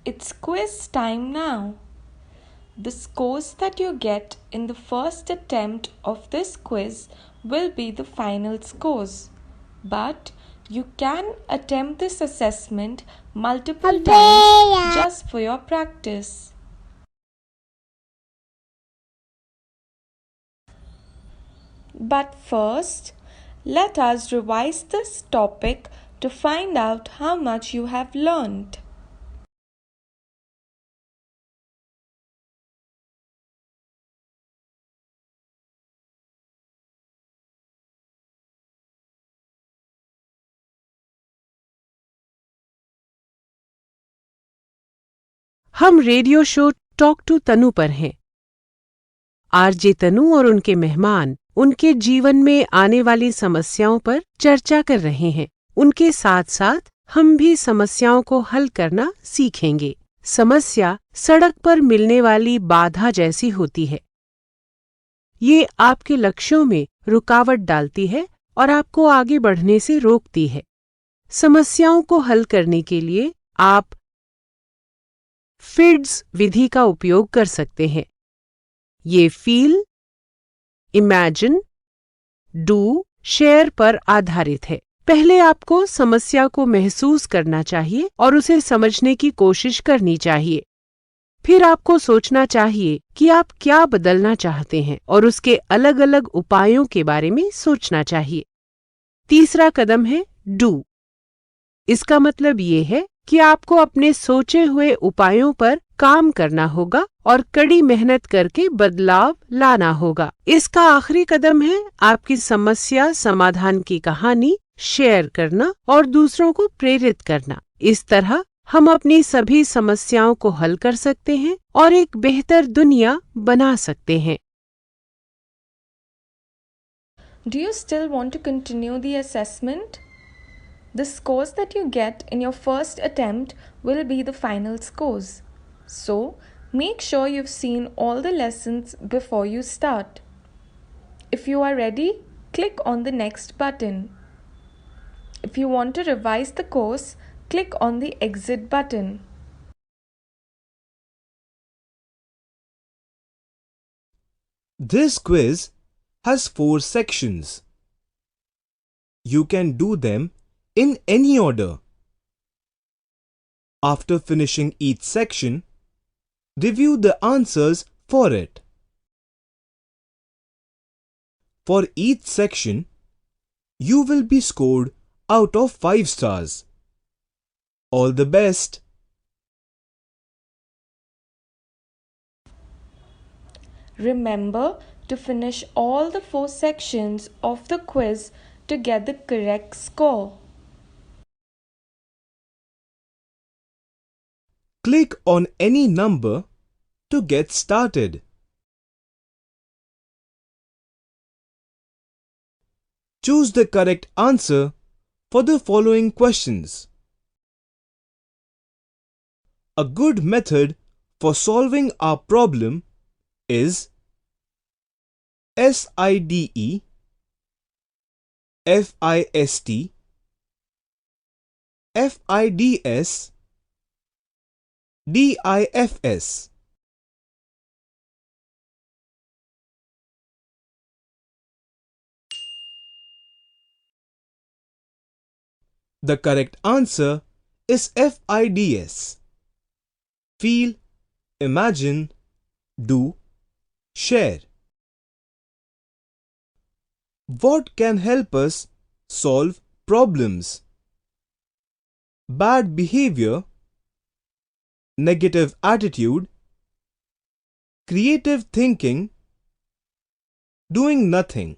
It's quiz time now. The scores that you get in the first attempt of this quiz will be the final scores. But you can attempt this assessment multiple times just for your practice. But first, let us revise this topic to find out how much you have learned. हम radio show talk to तनु पर हैं। RJ तनु और उनके मेहमान उनके जीवन में आने वाली समस्याओं पर चर्चा कर रहे हैं। उनके साथ साथ हम भी समस्याओं को हल करना सीखेंगे। समस्या सड़क पर मिलने वाली बाधा जैसी होती है। ये आपके लक्ष्यों में रुकावट डालती है और आपको आगे बढ़ने से रोकती है। समस्याओं को हल करने के लिए आप फिड्स विधि का उपयोग कर सकते हैं। ये फील, इमेजिन, डू, शेयर पर आधारित है। पहले आपको समस्या को महसूस करना चाहिए और उसे समझने की कोशिश करनी चाहिए। फिर आपको सोचना चाहिए कि आप क्या बदलना चाहते हैं और उसके अलग अलग उपायों के बारे में सोचना चाहिए। तीसरा कदम है डू। इसका मतलब ये है कि आपको अपने सोचे हुए उपायों पर काम करना होगा और कड़ी मेहनत करके बदलाव लाना होगा। इसका आखिरी कदम है आपकी समस्या समाधान की कहानी शेयर करना और दूसरों को प्रेरित करना। इस तरह हम अपनी सभी समस्याओं को हल कर सकते हैं और एक बेहतर दुनिया बना सकते हैं। Do you still want to continue the assessment? The scores that you get in your first attempt will be the final scores. So, make sure you've seen all the lessons before you start. If you are ready, click on the next button. If you want to revise the course, click on the exit button. This quiz has 4 sections. You can do them in any order. After finishing each section, review the answers for it. For each section, you will be scored out of 5 stars. All the best! Remember to finish all the 4 sections of the quiz to get the correct score. Click on any number to get started. Choose the correct answer for the following questions. A good method for solving our problem is SIDE, FIST, FIDS, DIFS. The correct answer is FIDS. Feel, imagine, do, share. What can help us solve problems? Bad behavior, negative attitude, creative thinking, doing nothing.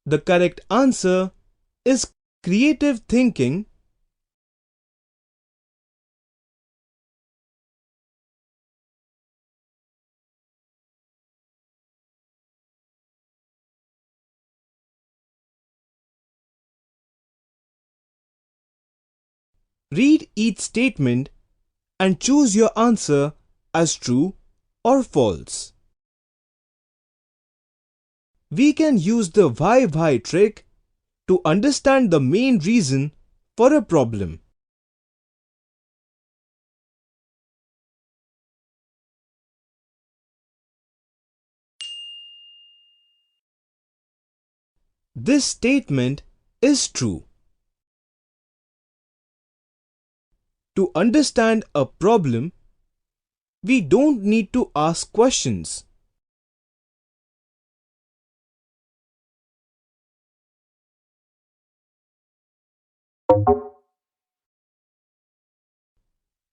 The correct answer is creative thinking. Read each statement and choose your answer as true or false. We can use the why trick to understand the main reason for a problem. This statement is true. To understand a problem, we don't need to ask questions.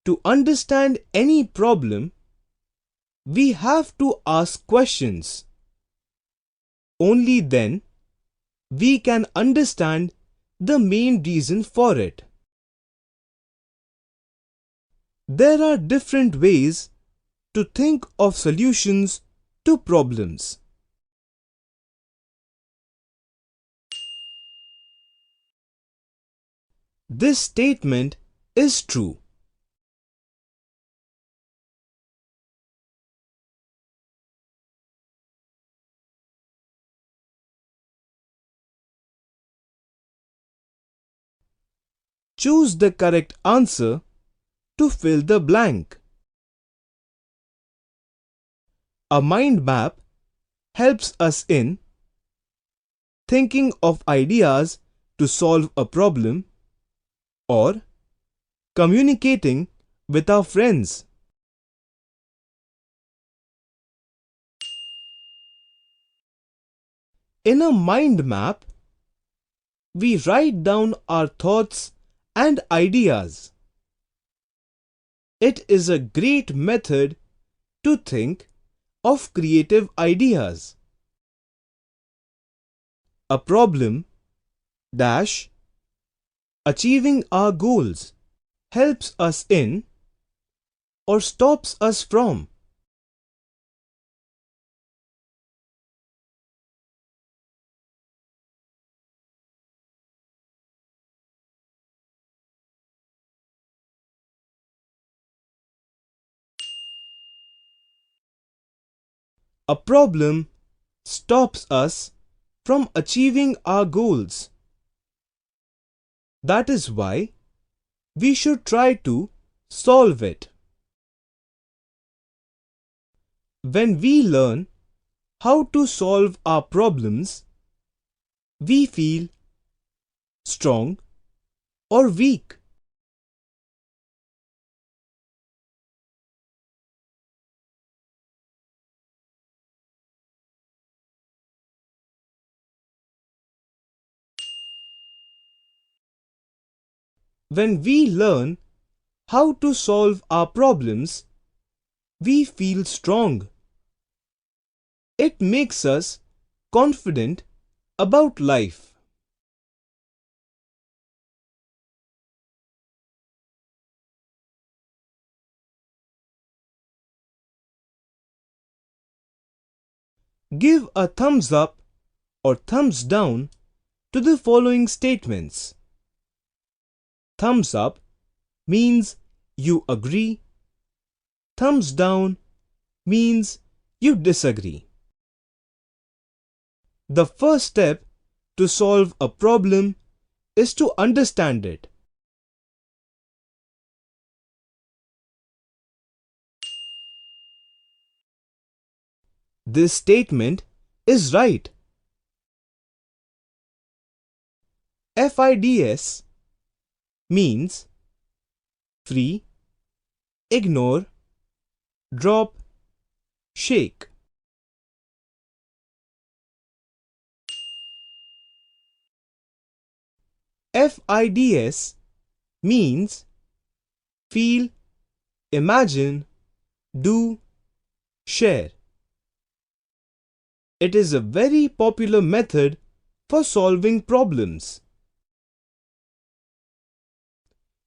To understand any problem, we have to ask questions. Only then we can understand the main reason for it. There are different ways to think of solutions to problems. This statement is true. Choose the correct answer to fill the blank. A mind map helps us in thinking of ideas to solve a problem or communicating with our friends. In a mind map, we write down our thoughts and ideas. It is a great method to think of creative ideas. A problem dash achieving our goals helps us in or stops us from. A problem stops us from achieving our goals. That is why we should try to solve it. When we learn how to solve our problems, we feel strong or weak. When we learn how to solve our problems, we feel strong. It makes us confident about life. Give a thumbs up or thumbs down to the following statements. Thumbs up means you agree. Thumbs down means you disagree. The first step to solve a problem is to understand it. This statement is right. FIDS means free, ignore, drop, shake. FIDS means feel, imagine, do, share. It is a very popular method for solving problems.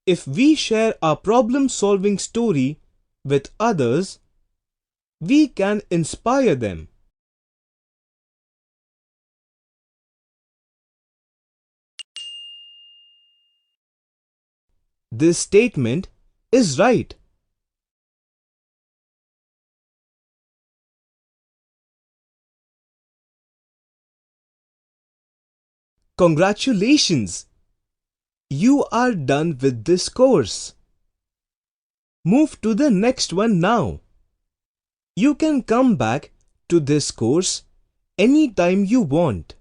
If we share our problem-solving story with others, we can inspire them. This statement is right. Congratulations! You are done with this course. Move to the next one now. You can come back to this course anytime you want.